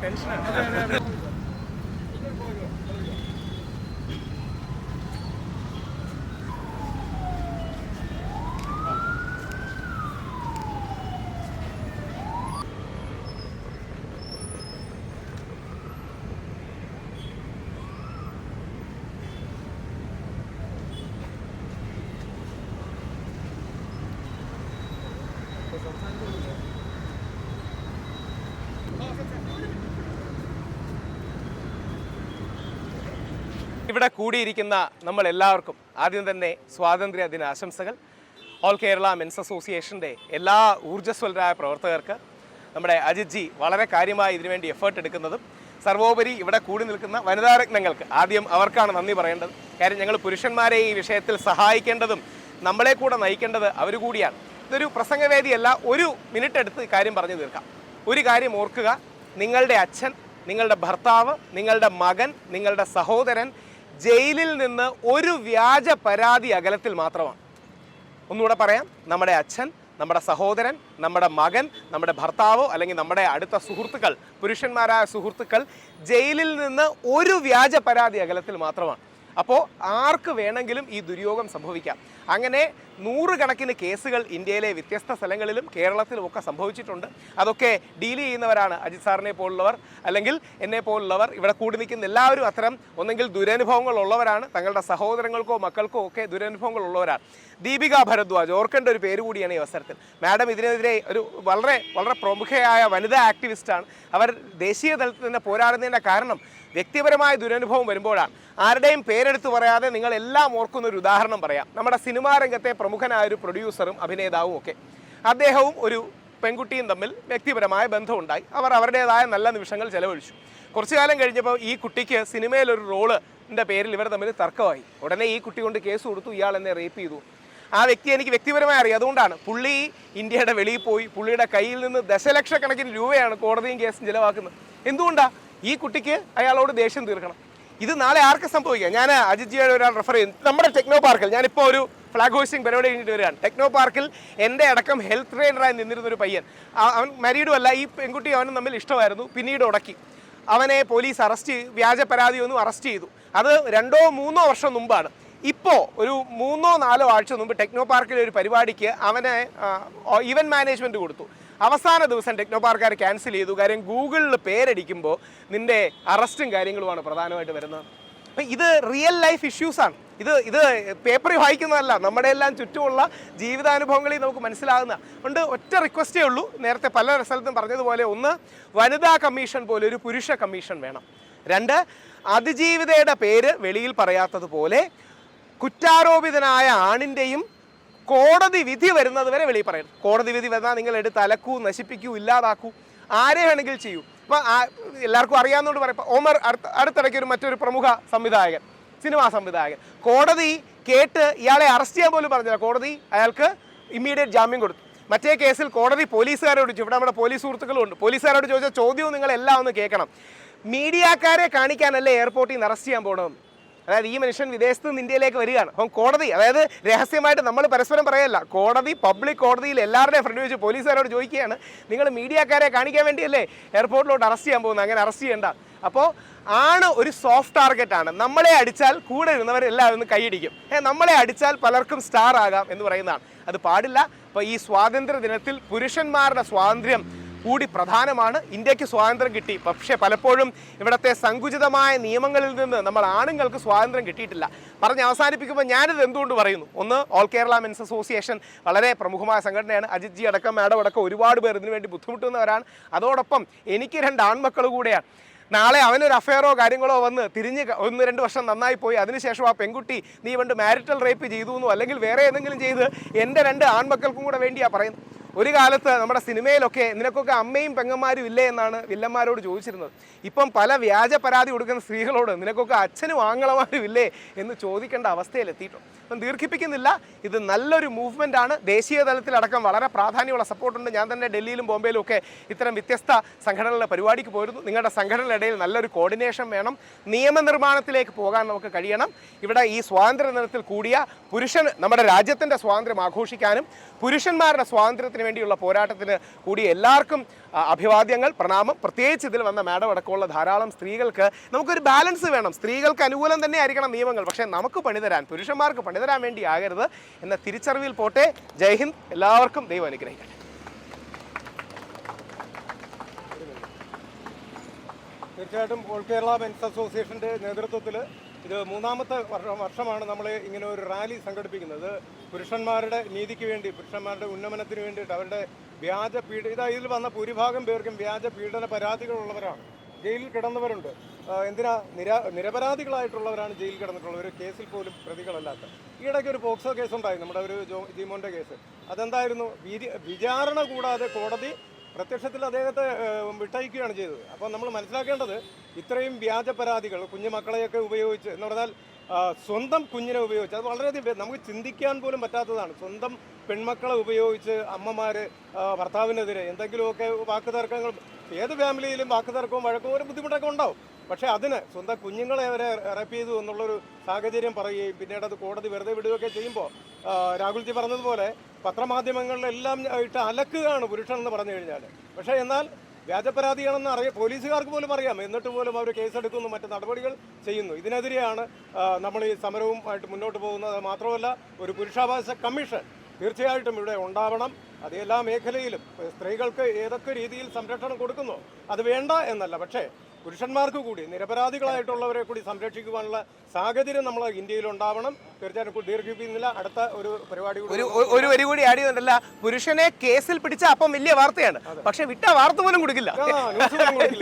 ടെൻഷനാണ്. ഇവിടെ കൂടിയിരിക്കുന്ന നമ്മൾ എല്ലാവർക്കും ആദ്യം തന്നെ സ്വാതന്ത്ര്യ ദിന ആശംസകൾ. ഓൾ കേരള മെൻസ് അസോസിയേഷൻ്റെ എല്ലാ ഊർജ്ജസ്വലരായ പ്രവർത്തകർക്ക് നമ്മുടെ അജിത് ജി വളരെ കാര്യമായി ഇതിനുവേണ്ടി എഫേർട്ട് എടുക്കുന്നതും സർവോപരി ഇവിടെ കൂടി നിൽക്കുന്ന വനിതാരത്നങ്ങൾക്ക് ആദ്യം അവർക്കാണ് നന്ദി പറയേണ്ടത്. കാര്യം ഞങ്ങൾ പുരുഷന്മാരെ ഈ വിഷയത്തിൽ സഹായിക്കേണ്ടതും നമ്മളെ കൂടെ നയിക്കേണ്ടത് അവർ കൂടിയാണ്. ഇതൊരു പ്രസംഗവേദിയല്ല, ഒരു മിനിറ്റ് എടുത്ത് കാര്യം പറഞ്ഞു തീർക്കാം. ഒരു കാര്യം ഓർക്കുക, നിങ്ങളുടെ അച്ഛൻ, നിങ്ങളുടെ ഭർത്താവ്, നിങ്ങളുടെ മകൻ, നിങ്ങളുടെ സഹോദരൻ ജയിലിൽ നിന്ന് ഒരു വ്യാജ പരാതി അകലത്തിൽ മാത്രമാണ്. ഒന്നുകൂടെ പറയാം, നമ്മുടെ അച്ഛൻ, നമ്മുടെ സഹോദരൻ, നമ്മുടെ മകൻ, നമ്മുടെ ഭർത്താവോ അല്ലെങ്കിൽ നമ്മുടെ അടുത്ത സുഹൃത്തുക്കൾ, പുരുഷന്മാരായ സുഹൃത്തുക്കൾ ജയിലിൽ നിന്ന് ഒരു വ്യാജ പരാതി അകലത്തിൽ മാത്രമാണ്. അപ്പോൾ ആർക്ക് വേണമെങ്കിലും ഈ ദുര്യോഗം സംഭവിക്കാം. അങ്ങനെ നൂറുകണക്കിന് കേസുകൾ ഇന്ത്യയിലെ വ്യത്യസ്ത സ്ഥലങ്ങളിലും കേരളത്തിലും ഒക്കെ സംഭവിച്ചിട്ടുണ്ട്. അതൊക്കെ ഡീൽ ചെയ്യുന്നവരാണ് അജിത് സാറിനെ പോലുള്ളവർ, അല്ലെങ്കിൽ എന്നെ പോലുള്ളവർ. ഇവിടെ കൂടി നിൽക്കുന്ന എല്ലാവരും അത്തരം ഒന്നെങ്കിൽ ദുരനുഭവങ്ങൾ ഉള്ളവരാണ്, തങ്ങളുടെ സഹോദരങ്ങൾക്കോ മക്കൾക്കോ ഒക്കെ ദുരനുഭവങ്ങൾ ഉള്ളവരാണ്. ദീപിക ഭരദ്വാജ്, ഓർക്കേണ്ട ഒരു പേര് കൂടിയാണ് ഈ അവസരത്തിൽ. മാഡം ഇതിനെതിരെ ഒരു വളരെ വളരെ പ്രമുഖയായ വനിതാ ആക്ടിവിസ്റ്റാണ്. അവർ ദേശീയ തലത്തിൽ തന്നെ പോരാടുന്നതിൻ്റെ കാരണം വ്യക്തിപരമായ ദുരനുഭവം വരുമ്പോഴാണ്. ആരുടെയും പേരെടുത്ത് പറയാതെ നിങ്ങൾ എല്ലാം ഓർക്കുന്ന ഒരു ഉദാഹരണം പറയാം. നമ്മുടെ സിനിമാ രംഗത്തെ പ്രമുഖനായ ഒരു പ്രൊഡ്യൂസറും അഭിനേതാവും ഒക്കെ, അദ്ദേഹവും ഒരു പെൺകുട്ടിയും തമ്മിൽ വ്യക്തിപരമായ ബന്ധമുണ്ടായി. അവർ അവരുടേതായ നല്ല നിമിഷങ്ങൾ ചെലവഴിച്ചു. കുറച്ചു കാലം കഴിഞ്ഞപ്പോൾ ഈ കുട്ടിക്ക് സിനിമയിലൊരു റോളിൻ്റെ പേരിൽ ഇവർ തമ്മിൽ തർക്കമായി. ഉടനെ ഈ കുട്ടി കൊണ്ട് കേസ് കൊടുത്തു, ഇയാൾ എന്നെ റേപ്പ് ചെയ്തു. ആ വ്യക്തി എനിക്ക് വ്യക്തിപരമായി അറിയാം. അതുകൊണ്ടാണ് പുള്ളി ഇന്ത്യയുടെ വെളിയിൽ പോയി പുള്ളിയുടെ കയ്യിൽ നിന്ന് ദശലക്ഷക്കണക്കിന് രൂപയാണ് കോടതിയും കേസും ചിലവാക്കുന്നത്. എന്തുകൊണ്ടാണ്? ഈ കുട്ടിക്ക് അയാളോട് ദേഷ്യം തീർക്കണം. ഇത് നാളെ ആർക്ക് സംഭവിക്കാം? ഞാൻ അജിത് ജിയുടെ ഒരാൾ റെഫർ ചെയ്യും. നമ്മുടെ ടെക്നോ പാർക്കിൽ, ഞാനിപ്പോൾ ഒരു ഫ്ലാഗ് ഹോസ്റ്റിംഗ് പരിപാടി കഴിഞ്ഞിട്ട് വരികയാണ്. ടെക്നോ പാർക്കിൽ എൻ്റെ അടക്കം ഹെൽത്ത് ട്രെയിനറായി നിന്നിരുന്നൊരു പയ്യൻ, അവൻ മരീഡും അല്ല, ഈ പെൺകുട്ടി അവനും തമ്മിൽ ഇഷ്ടമായിരുന്നു. പിന്നീട് ഉടക്കി അവനെ പോലീസ് വ്യാജ പരാതിയൊന്നും അറസ്റ്റ് ചെയ്തു. അത് 2-3 വർഷം മുമ്പാണ്. ഇപ്പോൾ ഒരു 3-4 ആഴ്ച മുമ്പ് ടെക്നോ പാർക്കിലെ ഒരു പരിപാടിക്ക് അവനെ ഇവൻറ്റ് മാനേജ്മെൻറ്റ് കൊടുത്തു. അവസാന ദിവസം ടെക്നോ പാർക്കാർ ക്യാൻസൽ ചെയ്തു. കാര്യം ഗൂഗിളിൽ പേരടിക്കുമ്പോൾ നിൻ്റെ അറസ്റ്റും കാര്യങ്ങളുമാണ് പ്രധാനമായിട്ട് വരുന്നത്. അപ്പം ഇത് റിയൽ ലൈഫ് ഇഷ്യൂസാണ്. ഇത് പേപ്പറിൽ വായിക്കുന്നതല്ല, നമ്മുടെ എല്ലാം ചുറ്റുമുള്ള ജീവിതാനുഭവങ്ങളിൽ നമുക്ക് മനസ്സിലാകുന്ന കൊണ്ട് ഒറ്റ റിക്വസ്റ്റേ ഉള്ളൂ. നേരത്തെ പല സ്ഥലത്തും പറഞ്ഞതുപോലെ, ഒന്ന്, വനിതാ കമ്മീഷൻ പോലെ ഒരു പുരുഷ കമ്മീഷൻ വേണം. 2, അതിജീവിതയുടെ പേര് വെളിയിൽ പറയാത്തതുപോലെ കുറ്റാരോപിതനായ ആണിൻ്റെയും കോടതി വിധി വരുന്നത് വരെ വെളിയിൽ പറയണം. കോടതി വിധി വന്നാൽ നിങ്ങൾ എടുത്ത് അലക്കൂ, നശിപ്പിക്കൂ, ഇല്ലാതാക്കൂ, ആരെ വേണമെങ്കിൽ ചെയ്യൂ. ഇപ്പം എല്ലാവർക്കും അറിയാവുന്നതുകൊണ്ട് പറയാം. ഇപ്പം ഒമർ അടുത്തിടയ്ക്ക് മറ്റൊരു പ്രമുഖ സംവിധായകൻ, സിനിമാ സംവിധായകൻ, കോടതി കേട്ട് ഇയാളെ അറസ്റ്റ് ചെയ്യാൻ പോലും പറഞ്ഞില്ല. കോടതി അയാൾക്ക് ഇമ്മീഡിയറ്റ് ജാമ്യം കൊടുത്തു. മറ്റേ കേസിൽ കോടതി പോലീസുകാരോട് ചോദിച്ചു. ഇവിടെ നമ്മുടെ പോലീസ് സുഹൃത്തുക്കളുണ്ട്. പോലീസുകാരോട് ചോദിച്ച ചോദ്യവും നിങ്ങളെല്ലാം ഒന്ന് കേൾക്കണം. മീഡിയക്കാരെ കാണിക്കാനല്ലേ എയർപോർട്ടിൽ നിന്ന് അറസ്റ്റ് ചെയ്യാൻ പോകണമെന്ന്. അതായത് ഈ മനുഷ്യൻ വിദേശത്ത് നിന്ന് ഇന്ത്യയിലേക്ക് വരികയാണ്. അപ്പം കോടതി, അതായത് രഹസ്യമായിട്ട് നമ്മൾ പരസ്പരം പറയല്ല, കോടതി പബ്ലിക് കോടതിയിൽ എല്ലാവരുടെയും ഫ്രണ്ട് വെച്ച് പോലീസുകാരോട് ചോദിക്കുകയാണ്, നിങ്ങൾ മീഡിയക്കാരെ കാണിക്കാൻ വേണ്ടിയല്ലേ എയർപോർട്ടിലോട്ട് അറസ്റ്റ് ചെയ്യാൻ പോകുന്നത്, അങ്ങനെ അറസ്റ്റ് ചെയ്യേണ്ട. അപ്പോൾ ആണ് ഒരു സോഫ്റ്റ് ടാർഗറ്റാണ്. നമ്മളെ അടിച്ചാൽ കൂടെ ഇരുന്നവരെല്ലാവരും ഒന്ന് കൈയടിക്കും. നമ്മളെ അടിച്ചാൽ പലർക്കും സ്റ്റാർ ആകാം എന്ന് പറയുന്നതാണ്. അത് പാടില്ല. അപ്പോൾ ഈ സ്വാതന്ത്ര്യ ദിനത്തിൽ പുരുഷന്മാരുടെ സ്വാതന്ത്ര്യം കൂടി പ്രധാനമാണ്. ഇന്ത്യക്ക് സ്വാതന്ത്ര്യം കിട്ടി, പക്ഷേ പലപ്പോഴും ഇവിടുത്തെ സങ്കുചിതമായ നിയമങ്ങളിൽ നിന്ന് നമ്മൾ ആണുങ്ങൾക്ക് സ്വാതന്ത്ര്യം കിട്ടിയിട്ടില്ല. പറഞ്ഞ് അവസാനിപ്പിക്കുമ്പോൾ ഞാനിത് എന്തുകൊണ്ട് പറയുന്നു? ഒന്ന്, ഓൾ കേരള മെൻസ് അസോസിയേഷൻ വളരെ പ്രമുഖമായ സംഘടനയാണ്. അജിത് ജി അടക്കം മാഡം അടക്കം ഒരുപാട് പേർ ഇതിനു വേണ്ടി ബുദ്ധിമുട്ടുന്നവരാണ്. അതോടൊപ്പം എനിക്ക് 2 ആൺമക്കൾ കൂടെയാണ്. നാളെ അവനൊരു അഫെയറോ കാര്യങ്ങളോ വന്ന് തിരിഞ്ഞ് 1-2 വർഷം നന്നായി പോയി, അതിനുശേഷം ആ പെൺകുട്ടി നീ പണ്ട് മാരിറ്റൽ റേപ്പ് ചെയ്തു എന്നോ അല്ലെങ്കിൽ വേറെ എന്തെങ്കിലും ചെയ്ത് എൻ്റെ 2 ആൺമക്കൾക്കും കൂടെ വേണ്ടിയാണ് പറയുന്നത്. ഒരു കാലത്ത് നമ്മുടെ സിനിമയിലൊക്കെ നിനക്കൊക്കെ അമ്മയും പെങ്ങന്മാരും ഇല്ലേ എന്നാണ് വില്ലന്മാരോട് ചോദിച്ചിരുന്നത്. ഇപ്പം പല വ്യാജ പരാതി കൊടുക്കുന്ന സ്ത്രീകളോട് നിനക്കൊക്കെ അച്ഛനും ആങ്ങളമാരും ഇല്ലേ എന്ന് ചോദിക്കേണ്ട അവസ്ഥയിലെത്തിയിട്ടുണ്ട്. അപ്പം ദീർഘിപ്പിക്കുന്നില്ല, ഇത് നല്ലൊരു മൂവ്മെൻ്റ് ആണ്. ദേശീയ തലത്തിലടക്കം വളരെ പ്രാധാന്യമുള്ള സപ്പോർട്ടുണ്ട്. ഞാൻ തന്നെ ഡൽഹിയിലും ബോംബെയിലും ഒക്കെ ഇത്തരം വ്യത്യസ്ത സംഘടനകളുടെ പരിപാടിക്ക് പോയിരുന്നു. നിങ്ങളുടെ സംഘടനയുടെ ഇടയിൽ നല്ലൊരു കോർഡിനേഷൻ വേണം. നിയമനിർമ്മാണത്തിലേക്ക് പോകാൻ നമുക്ക് കഴിയണം. ഇവിടെ ഈ സ്വാതന്ത്ര്യ ദിനത്തിൽ കൂടിയ നമ്മുടെ രാജ്യത്തിൻ്റെ സ്വാതന്ത്ര്യം ആഘോഷിക്കാനും പുരുഷന്മാരുടെ സ്വാതന്ത്ര്യത്തിന് വേണ്ടിയുള്ള പോരാട്ടത്തിന് കൂടി എല്ലാവർക്കും അഭിവാദ്യങ്ങൾ, പ്രണാമം. പ്രത്യേകിച്ച് ഇതിൽ വന്ന മാഡം അടക്കമുള്ള ധാരാളം സ്ത്രീകൾക്ക് നമുക്കൊരു ബാലൻസ് വേണം. സ്ത്രീകൾക്ക് അനുകൂലം തന്നെ ആയിരിക്കണം നിയമങ്ങൾ, പക്ഷേ നമുക്ക് പണിതരാൻ, പുരുഷന്മാർക്ക് പണിതരാൻ വേണ്ടി ആകരുത് എന്ന തിരിച്ചറിവിൽ പോട്ടെ. ജയ് ഹിന്ദ്. എല്ലാവർക്കും ദൈവം അനുഗ്രഹിക്കട്ടെ. തീർച്ചയായിട്ടും ഓൾ കേരള മെൻസ് അസോസിയേഷൻ്റെ നേതൃത്വത്തിൽ ഇത് മൂന്നാമത്തെ വർഷമാണ് നമ്മൾ ഇങ്ങനെ ഒരു റാലി സംഘടിപ്പിക്കുന്നത്. പുരുഷന്മാരുടെ നീതിക്ക് വേണ്ടി, പുരുഷന്മാരുടെ ഉന്നമനത്തിന് വേണ്ടിയിട്ട്, അവരുടെ വ്യാജ ഇതിൽ വന്ന ഭൂരിഭാഗം പേർക്കും വ്യാജ പീഡന പരാതികളുള്ളവരാണ്. ജയിലിൽ കിടന്നവരുണ്ട്. നിരപരാധികളായിട്ടുള്ളവരാണ് ജയിലിൽ കിടന്നിട്ടുള്ളവർ, കേസിൽ പോലും പ്രതികളല്ലാത്ത. ഈയിടയ്ക്ക് ഒരു പോക്സോ കേസുണ്ടായി, നമ്മുടെ ഒരു ജീമോൻ്റെ കേസ്. അതെന്തായിരുന്നു? വിചാരണ കൂടാതെ കോടതി പ്രത്യക്ഷത്തിൽ അദ്ദേഹത്തെ വിട്ടയക്കുകയാണ് ചെയ്തത്. അപ്പോൾ നമ്മൾ മനസ്സിലാക്കേണ്ടത്, ഇത്രയും വ്യാജ പരാതികൾ കുഞ്ഞുമക്കളെയൊക്കെ ഉപയോഗിച്ച് എന്ന് പറഞ്ഞാൽ സ്വന്തം കുഞ്ഞിനെ ഉപയോഗിച്ച്, അത് വളരെയധികം നമുക്ക് ചിന്തിക്കാൻ പോലും പറ്റാത്തതാണ്. സ്വന്തം പെൺമക്കളെ ഉപയോഗിച്ച് അമ്മമാർ ഭർത്താവിനെതിരെ എന്തെങ്കിലുമൊക്കെ വാക്കുതർക്കങ്ങൾ, ഏത് ഫാമിലിയിലും വാക്കുതർക്കവും വഴക്കവും ഒരു ബുദ്ധിമുട്ടൊക്കെ ഉണ്ടാവും. പക്ഷേ അതിന് സ്വന്തം കുഞ്ഞുങ്ങളെ അവരെ റേപ്പ് ചെയ്തു എന്നുള്ളൊരു സാഹചര്യം പറയുകയും പിന്നീട് അത് കോടതി വെറുതെ വിടുകയൊക്കെ ചെയ്യുമ്പോൾ, രാഹുൽജി പറഞ്ഞതുപോലെ പത്രമാധ്യമങ്ങളിലെല്ലാം ഇട്ട് അലക്കുകയാണ് പുരുഷൻ എന്ന് പറഞ്ഞു കഴിഞ്ഞാൽ. പക്ഷേ എന്നാൽ വ്യാജപരാതിയാണെന്ന് പോലീസുകാർക്ക് പോലും അറിയാം, എന്നിട്ട് പോലും അവർ കേസെടുക്കുന്നു, മറ്റ് നടപടികൾ ചെയ്യുന്നു. ഇതിനെതിരെയാണ് നമ്മൾ ഈ സമരവുമായിട്ട് മുന്നോട്ട് പോകുന്നത്. മാത്രമല്ല, ഒരു പുരുഷാവകാശ കമ്മീഷൻ തീർച്ചയായിട്ടും ഇവിടെ ഉണ്ടാവണം. അത് എല്ലാ മേഖലയിലും സ്ത്രീകൾക്ക് ഏതൊക്കെ രീതിയിൽ സംരക്ഷണം കൊടുക്കുന്നു അത് വേണ്ട എന്നല്ല, പക്ഷേ പുരുഷന്മാർക്ക് കൂടി, നിരപരാധികളായിട്ടുള്ളവരെ കൂടി സംരക്ഷിക്കുവാനുള്ള സാഹചര്യം നമ്മൾ ഇന്ത്യയിൽ ഉണ്ടാവണം. തീർച്ചയായിട്ടും ദീർഘിപ്പിക്കുന്നില്ല. അടുത്ത ഒരു പരിപാടി ഒരു വരി കൂടി ആഡ് ചെയ്യുന്നുണ്ടല്ല, പുരുഷനെ കേസിൽ പിടിച്ച അപ്പം വലിയ വാർത്തയാണ്, പക്ഷെ വിട്ട വാർത്ത പോലും കൊടുക്കില്ല,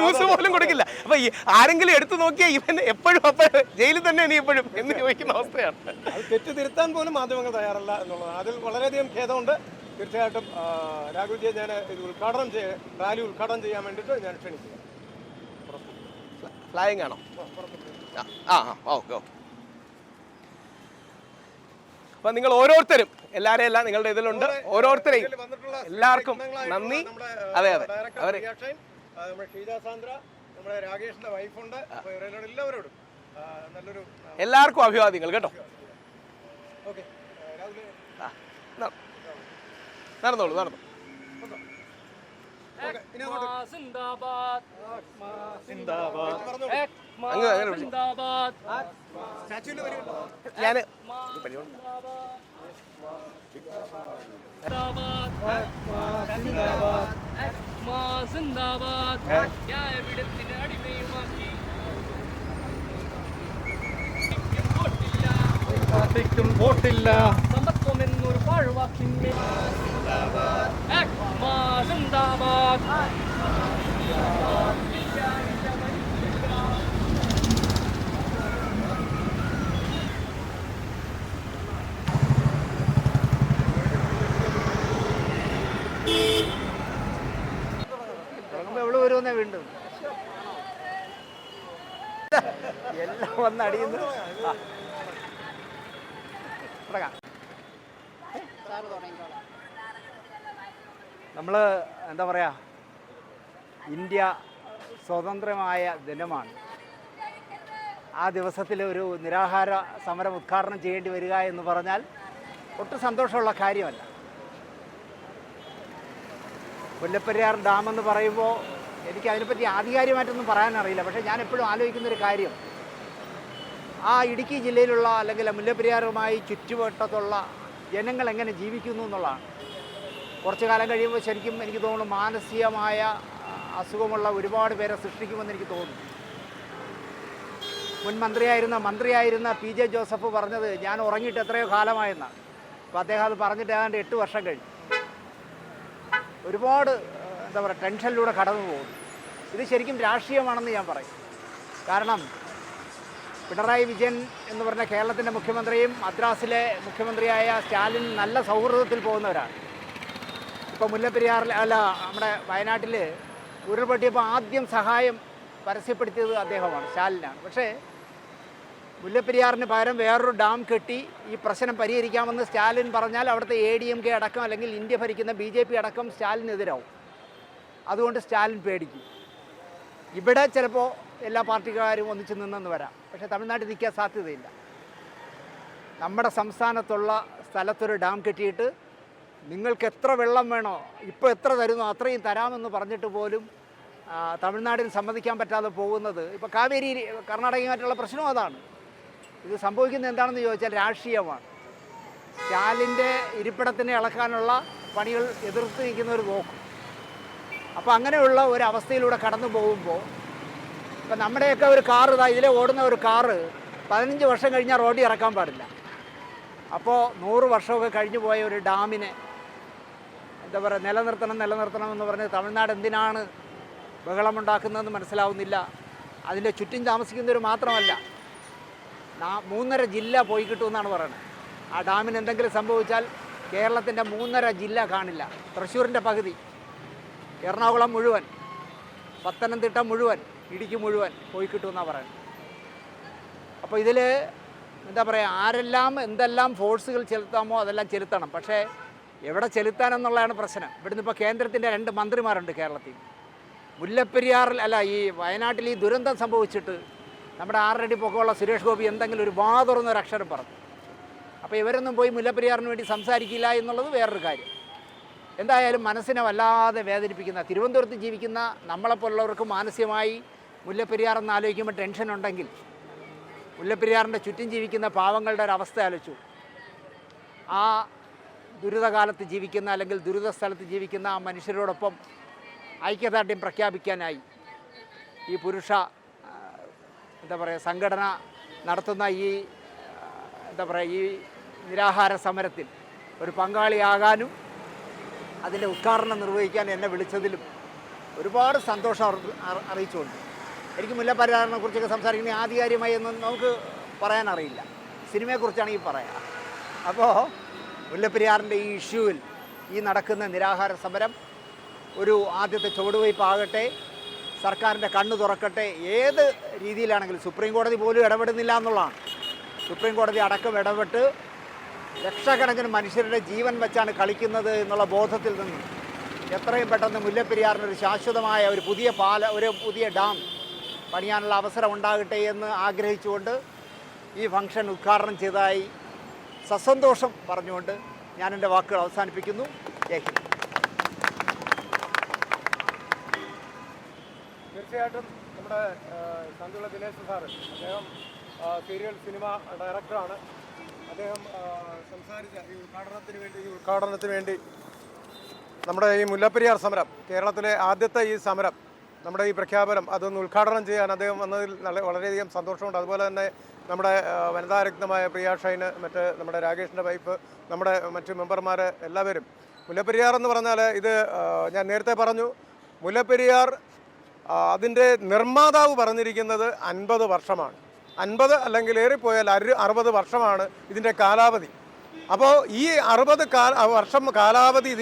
ന്യൂസ് പോലും കൊടുക്കില്ല. അപ്പൊ ആരെങ്കിലും എടുത്തു നോക്കിയാൽ ഇവൻ എപ്പോഴും ജയിലിൽ തന്നെ നീ എപ്പോഴും എന്ന് ചോദിക്കുന്ന അവസ്ഥയാണ്. അത് തെറ്റ് തിരുത്താൻ പോലും മാധ്യമങ്ങൾ തയ്യാറല്ല എന്നുള്ളത്, അതിൽ വളരെയധികം ഖേദമുണ്ട്. തീർച്ചയായിട്ടും രാഹുൽജിയെ ഞാൻ ഇത് റാലി ഉദ്ഘാടനം ചെയ്യാൻ വേണ്ടിയിട്ട് ഞാൻ ക്ഷണിക്കുക. ഫ്ലൈയിങ് ആണോ? ഓക്കെ. അപ്പൊ നിങ്ങൾ ഓരോരുത്തരും, എല്ലാവരെയും എല്ലാം നിങ്ങളുടെ ഇതിലുണ്ട്, ഓരോരുത്തരെയും എല്ലാവർക്കും നന്ദി. അതെ അതെ, അവര് രാകേഷിന്റെ വൈഫുണ്ട്, എല്ലാവരോടും നല്ലൊരു എല്ലാവർക്കും അഭിവാദ്യങ്ങൾ കേട്ടോ. നടന്നോളൂ. ഞാന് വോട്ടില്ല, സമത്വമെന്നൊരു പാഴ്വാക്കിന്റെ സിന്ദാബാദ്. എവിടെ വരുമെന്നേ വീണ്ടും എല്ലാം വന്ന് അടിയുന്നു. നമ്മൾ എന്താ പറയുക, ഇന്ത്യ സ്വതന്ത്രമായ ദിനമാണ്. ആ ദിവസത്തിൽ ഒരു നിരാഹാര സമരം ഉദ്ഘാടനം ചെയ്യേണ്ടി വരിക എന്ന് പറഞ്ഞാൽ ഒട്ടും സന്തോഷമുള്ള കാര്യമല്ല. മുല്ലപ്പെരിയാർ ഡാം എന്ന് പറയുമ്പോൾ എനിക്ക് അതിനെപ്പറ്റി ആധികാരികമായിട്ടൊന്നും പറയാനറിയില്ല. പക്ഷേ ഞാൻ എപ്പോഴും ആലോചിക്കുന്നൊരു കാര്യം, ആ ഇടുക്കി ജില്ലയിലുള്ള അല്ലെങ്കിൽ മുല്ലപ്പെരിയാറുമായി ചുറ്റുവട്ടത്തുള്ള ജനങ്ങൾ എങ്ങനെ ജീവിക്കുന്നു എന്നുള്ളതാണ്. കുറച്ചു കാലം കഴിയുമ്പോൾ ശരിക്കും എനിക്ക് തോന്നുന്നു മാനസികമായ അസുഖമുള്ള ഒരുപാട് പേരെ സൃഷ്ടിക്കുമെന്ന് എനിക്ക് തോന്നുന്നു. മുൻ മന്ത്രിയായിരുന്ന PJ ജോസഫ് പറഞ്ഞത് ഞാൻ ഉറങ്ങിയിട്ട് എത്രയോ കാലമായെന്നാണ്. അപ്പോൾ അദ്ദേഹം അത് പറഞ്ഞിട്ട് ഏതാണ്ട് 8 വർഷം കഴിഞ്ഞു. ഒരുപാട് എന്താ പറയുക ടെൻഷനിലൂടെ കടന്നു പോകുന്നു. ഇത് ശരിക്കും രാഷ്ട്രീയമാണെന്ന് ഞാൻ പറയും. കാരണം പിണറായി വിജയൻ എന്ന് പറഞ്ഞ കേരളത്തിൻ്റെ മുഖ്യമന്ത്രിയും മദ്രാസിലെ മുഖ്യമന്ത്രിയായ സ്റ്റാലിൻ നല്ല സൗഹൃദത്തിൽ പോകുന്നവരാണ്. ഇപ്പോൾ മുല്ലപ്പെരിയാറിൽ നമ്മുടെ വയനാട്ടിൽ ഉരുൾപൊട്ടിയപ്പോൾ ആദ്യം സഹായം പരസ്യപ്പെടുത്തിയത് അദ്ദേഹമാണ്, സ്റ്റാലിനാണ്. പക്ഷേ മുല്ലപ്പെരിയാറിന് പകരം വേറൊരു ഡാം കെട്ടി ഈ പ്രശ്നം പരിഹരിക്കാമെന്ന് സ്റ്റാലിൻ പറഞ്ഞാൽ അവിടുത്തെ ADMK അടക്കം അല്ലെങ്കിൽ ഇന്ത്യ ഭരിക്കുന്ന BJP അടക്കം സ്റ്റാലിനെതിരാവും. അതുകൊണ്ട് സ്റ്റാലിൻ പേടിക്കും. ഇവിടെ ചിലപ്പോൾ എല്ലാ പാർട്ടിക്കാരും ഒന്നിച്ച് നിന്നെന്ന് വരാം, പക്ഷേ തമിഴ്നാട്ടിൽ നിൽക്കാൻ സാധ്യതയില്ല. നമ്മുടെ സംസ്ഥാനത്തുള്ള സ്ഥലത്തൊരു ഡാം കെട്ടിയിട്ട് നിങ്ങൾക്ക് എത്ര വെള്ളം വേണോ, ഇപ്പോൾ എത്ര തരുന്നോ അത്രയും തരാമെന്ന് പറഞ്ഞിട്ട് പോലും തമിഴ്നാടിന് സമ്മതിക്കാൻ പറ്റാതെ പോകുന്നത്, ഇപ്പോൾ കാവേരി കർണാടകയുമായിട്ടുള്ള പ്രശ്നം അതാണ്. ഇത് സംഭവിക്കുന്നത് എന്താണെന്ന് ചോദിച്ചാൽ രാഷ്ട്രീയമാണ്. സ്റ്റാലിൻ്റെ ഇരിപ്പിടത്തിനെ ഇളക്കാനുള്ള പണികൾ എതിർത്ത് നിൽക്കുന്നവർ നോക്കും. അപ്പോൾ അങ്ങനെയുള്ള ഒരു അവസ്ഥയിലൂടെ കടന്നു പോകുമ്പോൾ ഇപ്പം നമ്മുടെയൊക്കെ ഒരു കാറ് ഇതിലെ ഓടുന്ന ഒരു കാറ് 15 വർഷം കഴിഞ്ഞാൽ റോഡിൽ ഇറക്കാൻ പാടില്ല. അപ്പോൾ 100 വർഷമൊക്കെ കഴിഞ്ഞു പോയ ഒരു ഡാമിനെ എന്താ പറയുക നിലനിർത്തണം എന്ന് പറഞ്ഞ് തമിഴ്നാട് എന്തിനാണ് ബഹളമുണ്ടാക്കുന്നതെന്ന് മനസ്സിലാവുന്നില്ല. അതിൻ്റെ ചുറ്റും താമസിക്കുന്നവർ മാത്രമല്ല, 3.5 ജില്ല പോയി കിട്ടുമെന്നാണ് പറയുന്നത്. ആ ഡാമിന് എന്തെങ്കിലും സംഭവിച്ചാൽ കേരളത്തിൻ്റെ 3.5 ജില്ല കാണില്ല. തൃശ്ശൂരിൻ്റെ പകുതി, എറണാകുളം മുഴുവൻ, പത്തനംതിട്ട മുഴുവൻ, ഇടുക്കി മുഴുവൻ പോയി കിട്ടുമെന്നാണ് പറയുന്നത്. അപ്പോൾ ഇതിൽ എന്താ പറയുക, ആരെല്ലാം എന്തെല്ലാം ഫോഴ്സുകൾ ചെലുത്താമോ അതെല്ലാം ചെലുത്തണം. പക്ഷേ എവിടെ ചെലുത്താനെന്നുള്ളതാണ് പ്രശ്നം. ഇവിടുന്ന് ഇപ്പോൾ കേന്ദ്രത്തിൻ്റെ 2 മന്ത്രിമാരുണ്ട് കേരളത്തിൽ. മുല്ലപ്പെരിയാറിൽ ഈ വയനാട്ടിൽ ഈ ദുരന്തം സംഭവിച്ചിട്ട് നമ്മുടെ 6 അടി പൊക്കമുള്ള സുരേഷ് ഗോപി എന്തെങ്കിലും ഒരു തുറന്നൊരു അക്ഷരം പറഞ്ഞു. അപ്പോൾ ഇവരൊന്നും പോയി മുല്ലപ്പെരിയാറിന് വേണ്ടി സംസാരിക്കില്ല എന്നുള്ളത് വേറൊരു കാര്യം. എന്തായാലും മനസ്സിനെ വല്ലാതെ വേദനിപ്പിക്കുന്ന, തിരുവനന്തപുരത്ത് ജീവിക്കുന്ന നമ്മളെപ്പോലുള്ളവർക്ക് മാനസികമായി മുല്ലപ്പെരിയാർ എന്ന് ആലോചിക്കുമ്പോൾ ടെൻഷൻ ഉണ്ടെങ്കിൽ മുല്ലപ്പെരിയാറിൻ്റെ ചുറ്റും ജീവിക്കുന്ന പാവങ്ങളുടെ ഒരു അവസ്ഥ ആലോചിച്ചു. ആ ദുരിതകാലത്ത് ജീവിക്കുന്ന അല്ലെങ്കിൽ ദുരിത സ്ഥലത്ത് ജീവിക്കുന്ന ആ മനുഷ്യരോടൊപ്പം ഐക്യദാർഢ്യം പ്രഖ്യാപിക്കാനായി ഈ പുരുഷ എന്താ പറയുക സംഘടന നടത്തുന്ന ഈ എന്താ പറയുക ഈ നിരാഹാര സമരത്തിൽ ഒരു പങ്കാളിയാകാനും അതിൻ്റെ ഉദ്ഘാടനം നിർവഹിക്കാൻ എന്നെ വിളിച്ചതിലും ഒരുപാട് സന്തോഷം അറിയിച്ചുകൊണ്ട് എനിക്ക് മുല്ലപ്പെരിയാറിനെ കുറിച്ചൊക്കെ സംസാരിക്കുന്നത് ആധികാരികമായി ഒന്നും നമുക്ക് പറയാനറിയില്ല. സിനിമയെക്കുറിച്ചാണെങ്കിൽ പറയാം. അപ്പോൾ മുല്ലപ്പെരിയാറിൻ്റെ ഈ ഇഷ്യൂവിൽ ഈ നടക്കുന്ന നിരാഹാര സമരം ഒരു ആദ്യത്തെ ചുവടുവയ്പ്പാകട്ടെ, സർക്കാരിൻ്റെ കണ്ണ് തുറക്കട്ടെ. ഏത് രീതിയിലാണെങ്കിലും സുപ്രീം കോടതി പോലും ഇടപെടുന്നില്ല എന്നുള്ളതാണ്. സുപ്രീം കോടതി അടക്കം ഇടപെട്ട് ലക്ഷക്കണക്കിന് മനുഷ്യരുടെ ജീവൻ വെച്ചാണ് കളിക്കുന്നത് എന്നുള്ള ബോധത്തിൽ നിന്ന് എത്രയും പെട്ടെന്ന് മുല്ലപ്പെരിയാറിനൊരു ശാശ്വതമായ ഒരു പുതിയ ഡാം പണിയാനുള്ള അവസരം ഉണ്ടാകട്ടെ എന്ന് ആഗ്രഹിച്ചുകൊണ്ട് ഈ ഫംഗ്ഷൻ ഉദ്ഘാടനം ചെയ്തതായി സസന്തോഷം പറഞ്ഞുകൊണ്ട് ഞാൻ എൻ്റെ വാക്കുകൾ അവസാനിപ്പിക്കുന്നു. ജയ് ഹിന്ദ്. തീർച്ചയായിട്ടും നമ്മുടെ സന്തുള്ള ദിനേശ് സാറ്, അദ്ദേഹം സീരിയൽ സിനിമ ഡയറക്ടറാണ്. അദ്ദേഹം സംസാരിച്ച ഈ ഉദ്ഘാടനത്തിന് വേണ്ടി നമ്മുടെ ഈ മുല്ലപ്പെരിയാർ സമരം, കേരളത്തിലെ ആദ്യത്തെ ഈ സമരം, നമ്മുടെ ഈ പ്രഖ്യാപനം അതൊന്ന് ഉദ്ഘാടനം ചെയ്യാൻ അദ്ദേഹം വന്നതിൽ വളരെയധികം സന്തോഷമുണ്ട്. അതുപോലെ തന്നെ നമ്മുടെ വനിതാരക്തമായ പ്രിയ ഷൈന്, മറ്റ് നമ്മുടെ രാകേഷിൻ്റെ വൈഫ്, നമ്മുടെ മറ്റ് മെമ്പർമാർ എല്ലാവരും. മുല്ലപ്പെരിയാർ എന്ന് പറഞ്ഞാൽ ഇത് ഞാൻ നേരത്തെ പറഞ്ഞു, മുല്ലപ്പെരിയാർ അതിൻ്റെ നിർമ്മാതാവ് പറഞ്ഞിരിക്കുന്നത് 50 വർഷമാണ്. 50 അല്ലെങ്കിൽ ഏറിപ്പോയാൽ 60 വർഷമാണ് ഇതിൻ്റെ കാലാവധി. അപ്പോൾ ഈ 60 വർഷം കാലാവധി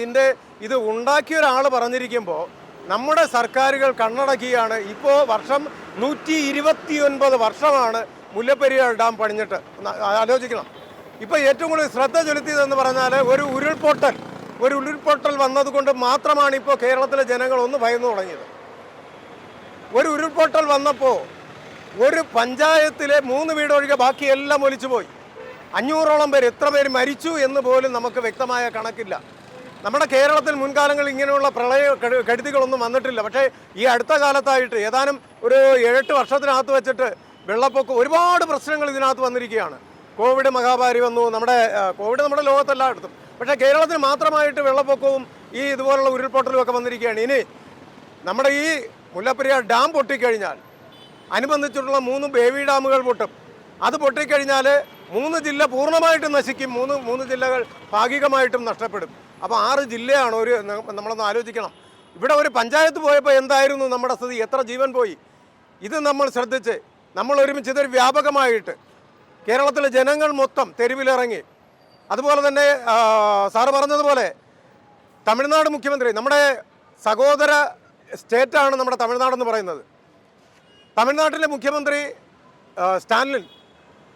ഇത് ഉണ്ടാക്കിയ ഒരാൾ പറഞ്ഞിരിക്കുമ്പോൾ നമ്മുടെ സർക്കാരുകൾ കണ്ണടക്കുകയാണ്. ഇപ്പോൾ വർഷം 129 വർഷമാണ് മുല്ലപ്പെരിയാർ ഡാം പണിഞ്ഞിട്ട്. ആലോചിക്കണം. ഇപ്പോൾ ഏറ്റവും കൂടുതൽ ശ്രദ്ധ ചെലുത്തിയതെന്ന് പറഞ്ഞാൽ ഒരു ഉരുൾപൊട്ടൽ വന്നതുകൊണ്ട് മാത്രമാണ് ഇപ്പോൾ കേരളത്തിലെ ജനങ്ങൾ ഒന്ന് ഭയന്നു തുടങ്ങിയത്. ഒരു ഉരുൾപൊട്ടൽ വന്നപ്പോൾ ഒരു പഞ്ചായത്തിലെ 3 വീടൊഴികെ ബാക്കിയെല്ലാം ഒലിച്ചുപോയി. 500ഓളം പേര്, എത്ര പേര് മരിച്ചു എന്ന് പോലും നമുക്ക് വ്യക്തമായ കണക്കില്ല. നമ്മുടെ കേരളത്തിൽ മുൻകാലങ്ങളിൽ ഇങ്ങനെയുള്ള പ്രളയ കെടുതികളൊന്നും വന്നിട്ടില്ല. പക്ഷേ ഈ അടുത്ത കാലത്തായിട്ട് ഏതാനും ഒരു 7-8 വർഷത്തിനകത്ത് വെച്ചിട്ട് വെള്ളപ്പൊക്കം ഒരുപാട് പ്രശ്നങ്ങൾ ഇതിനകത്ത് വന്നിരിക്കുകയാണ്. കോവിഡ് മഹാമാരി വന്നു. കോവിഡ് നമ്മുടെ ലോകത്തെല്ലായിടത്തും, പക്ഷേ കേരളത്തിന് മാത്രമായിട്ട് വെള്ളപ്പൊക്കവും ഈ ഇതുപോലുള്ള ഉരുൾപൊട്ടലും ഒക്കെ വന്നിരിക്കുകയാണ്. ഇനി നമ്മുടെ ഈ മുല്ലപ്പെരിയാർ ഡാം പൊട്ടിക്കഴിഞ്ഞാൽ അനുബന്ധിച്ചിട്ടുള്ള 3 ബേബി ഡാമുകൾ പൊട്ടും. അത് പൊട്ടിക്കഴിഞ്ഞാൽ 3 ജില്ല പൂർണ്ണമായിട്ടും നശിക്കും, 3 ജില്ലകൾ ഭാഗികമായിട്ടും നഷ്ടപ്പെടും. അപ്പോൾ 6 ജില്ലയാണ്. നമ്മളൊന്ന് ആലോചിക്കണം. ഇവിടെ ഒരു പഞ്ചായത്ത് പോയപ്പോൾ എന്തായിരുന്നു നമ്മുടെ സ്ഥിതി, എത്ര ജീവൻ പോയി. ഇത് നമ്മൾ ശ്രദ്ധിച്ച് നമ്മൾ ഒരുമിച്ച് ഇതൊരു വ്യാപകമായിട്ട് കേരളത്തിലെ ജനങ്ങൾ മൊത്തം തെരുവിലിറങ്ങി. അതുപോലെ തന്നെ സാറ് പറഞ്ഞതുപോലെ തമിഴ്നാട് മുഖ്യമന്ത്രി, നമ്മുടെ സഹോദര സ്റ്റേറ്റാണ് നമ്മുടെ തമിഴ്നാടെന്ന് പറയുന്നത്. തമിഴ്നാട്ടിലെ മുഖ്യമന്ത്രി സ്റ്റാലിൻ,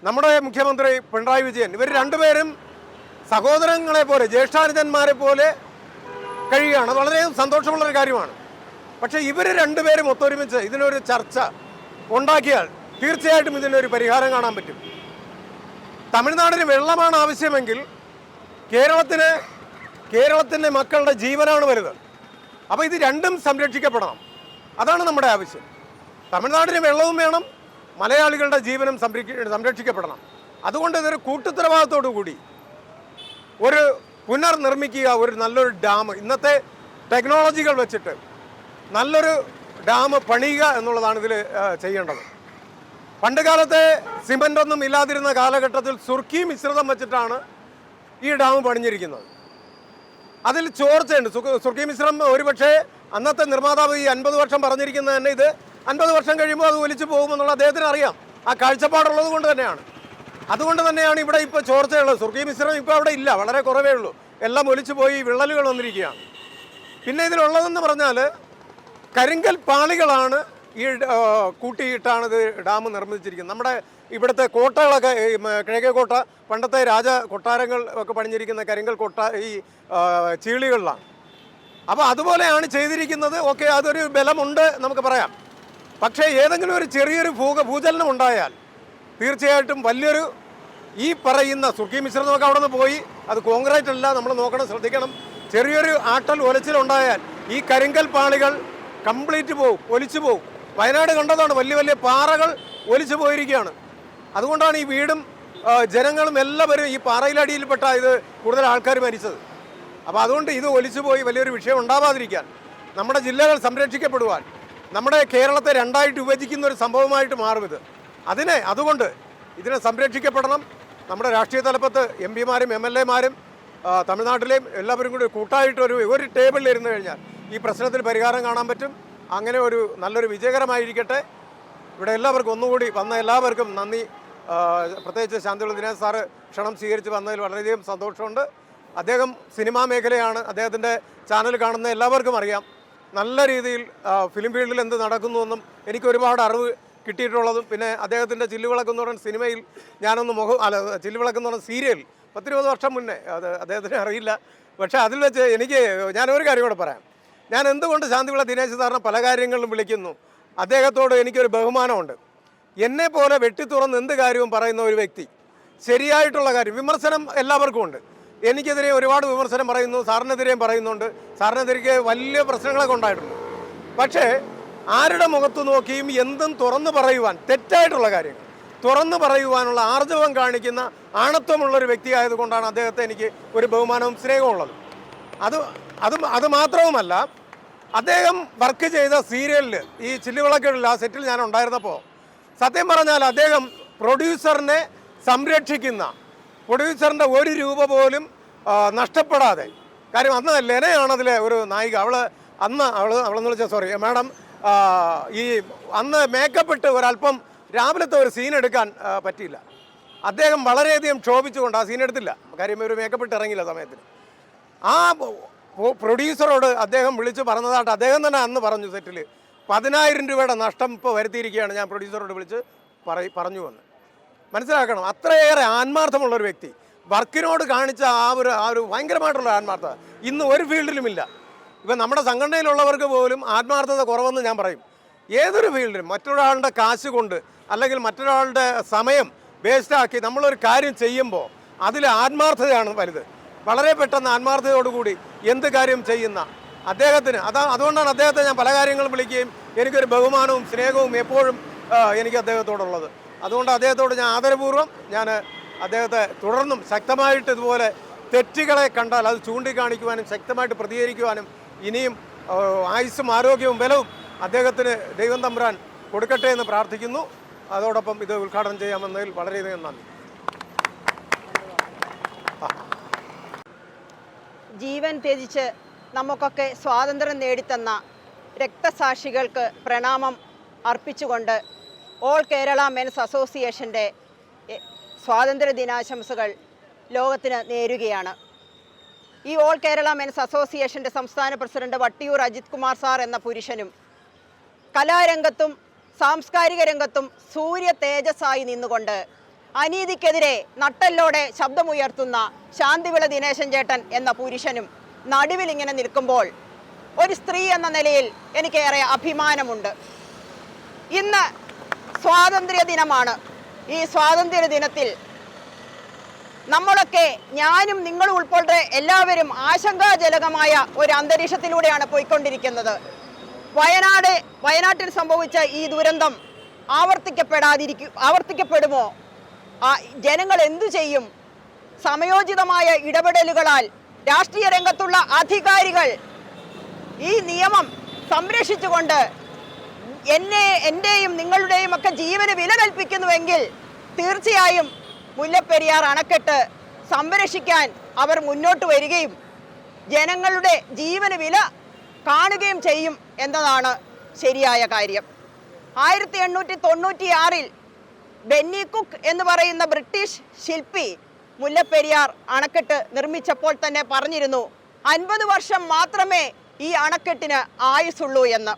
നമ്മുടെ മുഖ്യമന്ത്രി പിണറായി വിജയൻ, ഇവർ രണ്ടുപേരും സഹോദരങ്ങളെ പോലെ, ജ്യേഷ്ഠാനുജന്മാരെ പോലെ കഴിയുകയാണ്. വളരെ സന്തോഷമുള്ളൊരു കാര്യമാണ്. പക്ഷേ ഇവർ രണ്ടുപേരും ഒത്തൊരുമിച്ച് ഇതിനൊരു ചർച്ച ഉണ്ടാക്കിയാൽ തീർച്ചയായിട്ടും ഇതിനൊരു പരിഹാരം കാണാൻ പറ്റും. തമിഴ്നാടിന് വെള്ളമാണ് ആവശ്യമെങ്കിൽ കേരളത്തിന് കേരളത്തിൻ്റെ മക്കളുടെ ജീവനാണ് വലുത്. അപ്പോൾ ഇത് രണ്ടും സംരക്ഷിക്കപ്പെടണം. അതാണ് നമ്മുടെ ആവശ്യം. തമിഴ്നാടിന് വെള്ളവും വേണം, മലയാളികളുടെ ജീവനും സംരക്ഷിക്കപ്പെടണം. അതുകൊണ്ട് ഇതൊരു കൂട്ടുത്തരവാദിത്തോടു കൂടി ഒരു പുനർനിർമ്മിക്കുക, ഒരു നല്ലൊരു ഡാം, ഇന്നത്തെ ടെക്നോളജികൾ വെച്ചിട്ട് നല്ലൊരു ഡാം പണിയുക എന്നുള്ളതാണ് ഇതിൽ ചെയ്യേണ്ടത്. പണ്ട് കാലത്തെ സിമൻ്റ് ഒന്നും ഇല്ലാതിരുന്ന കാലഘട്ടത്തിൽ സുർക്കി മിശ്രിതം വെച്ചിട്ടാണ് ഈ ഡാം പണിഞ്ഞിരിക്കുന്നത്. അതിൽ ചോർച്ചയുണ്ട്. സുർക്കി മിശ്രം ഒരുപക്ഷെ അന്നത്തെ നിർമ്മാതാവ് ഈ 50 വർഷം പറഞ്ഞിരിക്കുന്നത് തന്നെ ഇത് 50 വർഷം കഴിയുമ്പോൾ അത് ഒലിച്ചു പോകുമെന്നുള്ള അദ്ദേഹത്തിന് അറിയാം. ആ കാഴ്ചപ്പാടുള്ളത് കൊണ്ട് തന്നെയാണ്. അതുകൊണ്ട് തന്നെയാണ് ഇവിടെ ഇപ്പോൾ ചോർച്ചയുള്ളത്. സുർക്കി മിശ്രം ഇപ്പോൾ അവിടെ ഇല്ല, വളരെ കുറവേ ഉള്ളൂ. എല്ലാം ഒലിച്ചു പോയി വിള്ളലുകൾ വന്നിരിക്കുകയാണ്. പിന്നെ ഇതിലുള്ളതെന്ന് പറഞ്ഞാൽ കരിങ്കൽ പാളികളാണ് ഈ കൂട്ടിയിട്ടാണ് ഇത് ഡാം നിർമ്മിച്ചിരിക്കുന്നത്. നമ്മുടെ ഇവിടുത്തെ കോട്ടകളൊക്കെ കിഴക്കേ കോട്ട, പണ്ടത്തെ രാജ കൊട്ടാരങ്ങൾ ഒക്കെ പണിഞ്ഞിരിക്കുന്ന കരിങ്കൽ കോട്ട ഈ ചീളികളിലാണ്. അപ്പോൾ അതുപോലെയാണ് ചെയ്തിരിക്കുന്നത്. ഓക്കെ, അതൊരു ബലമുണ്ട് നമുക്ക് പറയാം. പക്ഷേ ഏതെങ്കിലും ഒരു ചെറിയൊരു ഭൂചലനം ഉണ്ടായാൽ തീർച്ചയായിട്ടും വലിയൊരു ഈ പറയുന്ന സുർക്കി മിശ്രിതമൊക്കെ അവിടെ നിന്ന് പോയി, അത് കോൺക്രീറ്റ് അല്ല, നമ്മൾ നോക്കണം, ശ്രദ്ധിക്കണം. ചെറിയൊരു ആട്ടൽ ഒലച്ചിലുണ്ടായാൽ ഈ കരിങ്കൽ പാളികൾ കംപ്ലീറ്റ് പോവും, ഒലിച്ചു പോവും. വയനാട് കണ്ടതാണ്, വലിയ വലിയ പാറകൾ ഒലിച്ചു പോയിരിക്കുകയാണ്. അതുകൊണ്ടാണ് ഈ വീടും ജനങ്ങളും എല്ലാവരും ഈ പാറയിലടിയിൽപ്പെട്ട ഇത് കൂടുതൽ ആൾക്കാർ മരിച്ചത്. അപ്പോൾ അതുകൊണ്ട് ഇത് ഒലിച്ചു പോയി വലിയൊരു വിഷയം ഉണ്ടാവാതിരിക്കാൻ, നമ്മുടെ ജില്ലകൾ സംരക്ഷിക്കപ്പെടുവാൻ, നമ്മുടെ കേരളത്തെ രണ്ടായിട്ട് വിഭജിക്കുന്ന ഒരു സംഭവമായിട്ട് മാറും ഇത്. അതുകൊണ്ട് ഇതിനെ സംരക്ഷിക്കപ്പെടണം. നമ്മുടെ രാഷ്ട്രീയ തലപ്പത്ത് MP-മാരും MLA-മാരും തമിഴ്നാട്ടിലെയും എല്ലാവരും കൂടി കൂട്ടായിട്ട് ഒരു ടേബിളിൽ ഇരുന്ന് കഴിഞ്ഞാൽ ഈ പ്രശ്നത്തിന് പരിഹാരം കാണാൻ പറ്റും. അങ്ങനെ ഒരു നല്ലൊരു വിജയകരമായിരിക്കട്ടെ. ഇവിടെ എല്ലാവർക്കും ഒന്നുകൂടി വന്ന എല്ലാവർക്കും നന്ദി. പ്രത്യേകിച്ച് ശാന്തിവിള ദിനേശ് സാറ് ക്ഷണം സ്വീകരിച്ച് വന്നതിൽ വളരെയധികം സന്തോഷമുണ്ട്. അദ്ദേഹം സിനിമാ മേഖലയാണ്, അദ്ദേഹത്തിൻ്റെ ചാനൽ കാണുന്ന എല്ലാവർക്കും അറിയാം. നല്ല രീതിയിൽ ഫിലിം ഫീൽഡിൽ എന്ത് നടക്കുന്നുവെന്നും എനിക്ക് ഒരുപാട് അറിവ് കിട്ടിയിട്ടുള്ളതും, പിന്നെ അദ്ദേഹത്തിൻ്റെ ചില്ലുവിളക്ക് എന്ന് പറയുന്ന സിനിമയിൽ ഞാനൊന്ന് ചില്ലുവിളക്ക് എന്ന് പറയുന്ന സീരിയൽ 10-20 വർഷം മുന്നേ, അത് അദ്ദേഹത്തിന് അറിയില്ല. പക്ഷേ അതിൽ വെച്ച് ഞാനൊരു കാര്യം കൂടെ പറയാം. ഞാൻ എന്തുകൊണ്ട് ശാന്തിവിള ദിനേശ് സാറിനെ പല കാര്യങ്ങളിലും വിളിക്കുന്നു, അദ്ദേഹത്തോട് എനിക്കൊരു ബഹുമാനമുണ്ട്. എന്നെ പോലെ വെട്ടിത്തുറന്ന് എന്ത് കാര്യവും പറയുന്ന ഒരു വ്യക്തി, ശരിയായിട്ടുള്ള കാര്യം, വിമർശനം എല്ലാവർക്കും ഉണ്ട്. എനിക്കെതിരെ ഒരുപാട് വിമർശനം പറയുന്നു, സാറിനെതിരെയും പറയുന്നുണ്ട്. സാറിനെതിരെ വലിയ പ്രശ്നങ്ങളൊക്കെ ഉണ്ടായിട്ടുണ്ട്. പക്ഷേ ആരുടെ മുഖത്ത് നോക്കിയും എന്തും തുറന്നു പറയുവാൻ, തെറ്റായിട്ടുള്ള കാര്യങ്ങൾ തുറന്നു പറയുവാനുള്ള ആർജവം കാണിക്കുന്ന ആണത്വമുള്ളൊരു വ്യക്തി ആയതുകൊണ്ടാണ് അദ്ദേഹത്തെ എനിക്ക് ഒരു ബഹുമാനവും സ്നേഹവും ഉള്ളത്. അത് മാത്രവുമല്ല, അദ്ദേഹം വർക്ക് ചെയ്ത സീരിയലിൽ ഈ ചില്ലുവിളക്കുകളിൽ ആ സെറ്റിൽ ഞാൻ ഉണ്ടായിരുന്നപ്പോൾ സത്യം പറഞ്ഞാൽ അദ്ദേഹം പ്രൊഡ്യൂസറിനെ സംരക്ഷിക്കുന്ന, പ്രൊഡ്യൂസറിൻ്റെ ഒരു രൂപ പോലും നഷ്ടപ്പെടാതെ, കാര്യം അന്ന് ലെനയാണ് അതിലെ ഒരു നായിക. അവളെന്ന് വിളിച്ചാൽ സോറി മാഡം, ഈ അന്ന് മേക്കപ്പ് ഇട്ട് ഒരല്പം രാവിലത്തെ ഒരു സീൻ എടുക്കാൻ പറ്റിയില്ല. അദ്ദേഹം വളരെയധികം ക്ഷോഭിച്ചുകൊണ്ട് ആ സീൻ എടുത്തില്ല. കാര്യം ഒരു മേക്കപ്പ് ഇട്ട് ഇറങ്ങിയില്ല സമയത്തിന്. ആ പ്രൊഡ്യൂസറോട് അദ്ദേഹം വിളിച്ച് പറഞ്ഞതായിട്ട് അദ്ദേഹം തന്നെ അന്ന് പറഞ്ഞു, സെറ്റിൽ 10,000 രൂപയുടെ നഷ്ടം ഇപ്പോൾ വരുത്തിയിരിക്കുകയാണ്, ഞാൻ പ്രൊഡ്യൂസറോട് വിളിച്ച് പറഞ്ഞു വന്ന്. മനസ്സിലാക്കണം, അത്രയേറെ ആത്മാർത്ഥമുള്ളൊരു വ്യക്തി. വർക്കിനോട് കാണിച്ച ആ ഒരു ഭയങ്കരമായിട്ടുള്ള ആത്മാർത്ഥത ഇന്ന് ഒരു ഫീൽഡിലുമില്ല. ഇപ്പം നമ്മുടെ സംഘടനയിലുള്ളവർക്ക് പോലും ആത്മാർത്ഥത കുറവെന്ന് ഞാൻ പറയും. ഏതൊരു ഫീൽഡിലും മറ്റൊരാളുടെ കാശ് കൊണ്ട് അല്ലെങ്കിൽ മറ്റൊരാളുടെ സമയം വേസ്റ്റാക്കി നമ്മളൊരു കാര്യം ചെയ്യുമ്പോൾ അതിൽ ആത്മാർത്ഥതയാണ് വലുത്. വളരെ പെട്ടെന്ന് ആത്മാർത്ഥതയോടുകൂടി എന്ത് കാര്യം ചെയ്യുന്ന അദ്ദേഹത്തിന് അതുകൊണ്ടാണ് അദ്ദേഹത്തെ ഞാൻ പല കാര്യങ്ങളും വിളിക്കുകയും എനിക്കൊരു ബഹുമാനവും സ്നേഹവും എപ്പോഴും എനിക്ക് അദ്ദേഹത്തോടുള്ളത്. അതുകൊണ്ട് അദ്ദേഹത്തോട് ഞാൻ ആദരപൂർവ്വം അദ്ദേഹത്തെ തുടർന്നും ശക്തമായിട്ട് ഇതുപോലെ തെറ്റുകളെ കണ്ടാൽ അത് ചൂണ്ടിക്കാണിക്കുവാനും ശക്തമായിട്ട് പ്രതികരിക്കുവാനും ഇനിയും ആയുസ്സും ആരോഗ്യവും ബലവും അദ്ദേഹത്തിന് ദൈവം തമ്പുരാൻ കൊടുക്കട്ടെ എന്ന് പ്രാർത്ഥിക്കുന്നു. അതോടൊപ്പം ഇത് ഉദ്ഘാടനം ചെയ്യാമെന്നതിൽ വളരെയധികം നന്ദി. ജീവൻ ത്യജിച്ച് നമുക്കൊക്കെ സ്വാതന്ത്ര്യം നേടിത്തന്ന രക്തസാക്ഷികൾക്ക് പ്രണാമം അർപ്പിച്ചുകൊണ്ട് ഓൾ കേരള മെൻസ് അസോസിയേഷൻ്റെ സ്വാതന്ത്ര്യ ദിനാശംസകൾ ലോകത്തിന് നേരുകയാണ്. ഈ ഓൾ കേരള മെൻസ് അസോസിയേഷൻ്റെ സംസ്ഥാന പ്രസിഡന്റ് വട്ടിയൂർ അജിത് കുമാർ സാർ എന്ന പുരുഷനും കലാരംഗത്തും സാംസ്കാരിക രംഗത്തും സൂര്യ തേജസ്സായി നിന്നുകൊണ്ട് അനീതിക്കെതിരെ നട്ടെല്ലോടെ ശബ്ദമുയർത്തുന്ന ശാന്തിവിള ദിനേശൻ ചേട്ടൻ എന്ന പുരുഷനും നടുവിൽ ഇങ്ങനെ നിൽക്കുമ്പോൾ ഒരു സ്ത്രീ എന്ന നിലയിൽ എനിക്കേറെ അഭിമാനമുണ്ട്. ഇന്ന് സ്വാതന്ത്ര്യ ദിനമാണ്. ഈ സ്വാതന്ത്ര്യ ദിനത്തിൽ നമ്മളൊക്കെ, ഞാനും നിങ്ങളും ഉൾപ്പെടെ എല്ലാവരും ആശങ്കാജനകമായ ഒരു അന്തരീക്ഷത്തിലൂടെയാണ് പോയിക്കൊണ്ടിരിക്കുന്നത്. വയനാട്ടിൽ സംഭവിച്ച ഈ ദുരന്തം ആവർത്തിക്കപ്പെടുമോ? ജനങ്ങൾ എന്തു ചെയ്യും? സമയോചിതമായ ഇടപെടലുകളാൽ രാഷ്ട്രീയ രംഗത്തുള്ള അധികാരികൾ ഈ നിയമം സംരക്ഷിച്ചുകൊണ്ട് എൻ്റെയും നിങ്ങളുടെയും ഒക്കെ ജീവന് വില കൽപ്പിക്കുന്നുവെങ്കിൽ തീർച്ചയായും മുല്ലപ്പെരിയാർ അണക്കെട്ട് സംരക്ഷിക്കാൻ അവർ മുന്നോട്ട് വരികയും ജനങ്ങളുടെ ജീവന് വില കാണുകയും ചെയ്യും എന്നതാണ് ശരിയായ കാര്യം. 1896 ബെന്നി കുക്ക് എന്ന് പറയുന്ന ബ്രിട്ടീഷ് ശില്പി മുല്ലപ്പെരിയാർ അണക്കെട്ട് നിർമ്മിച്ചപ്പോൾ തന്നെ പറഞ്ഞിരുന്നു 50 വർഷം മാത്രമേ ഈ അണക്കെട്ടിന് ആയുസുള്ളൂ എന്ന്.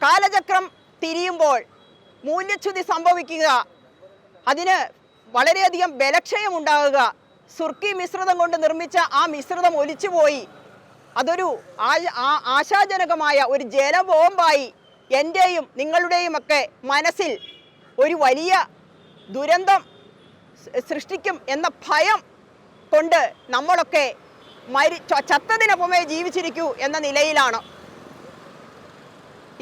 കാലചക്രം തിരിയുമ്പോൾ മൂല്യച്യുതി സംഭവിക്കുക, അതിന് വളരെയധികം ബലക്ഷയം ഉണ്ടാകുക, സുർക്കി മിശ്രിതം കൊണ്ട് നിർമ്മിച്ച ആ മിശ്രിതം ഒലിച്ചുപോയി, അതൊരു ആശാജനകമായ ഒരു ജലബോംബായി എൻ്റെയും നിങ്ങളുടെയും ഒക്കെ മനസ്സിൽ ഒരു വലിയ ദുരന്തം സൃഷ്ടിക്കും എന്ന ഭയം കൊണ്ട് നമ്മളൊക്കെ ചത്തതിനൊപ്പമേ ജീവിച്ചിരിക്കൂ എന്ന നിലയിലാണ്.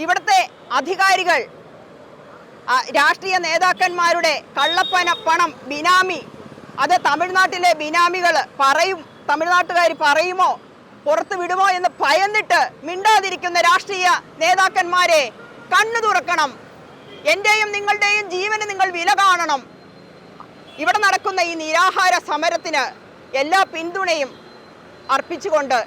ഇവിടുത്തെ അധികാരികൾ രാഷ്ട്രീയ നേതാക്കന്മാരുടെ പണം ബിനാമി, അത് തമിഴ്നാട്ടിലെ ബിനാമികൾ തമിഴ്നാട്ടുകാർ പറയുമോ പുറത്തു വിടുമോ എന്ന് ഭയന്നിട്ട് മിണ്ടാതിരിക്കുന്ന രാഷ്ട്രീയ നേതാക്കന്മാരെ കണ്ണു തുറക്കണം. എൻ്റെയും നിങ്ങളുടെയും ജീവന് നിങ്ങൾ വില കാണണം. ഇവിടെ നടക്കുന്ന ഈ നിരാഹാര സമരത്തിന് എല്ലാ പിന്തുണയും അർപ്പിച്ചുകൊണ്ട്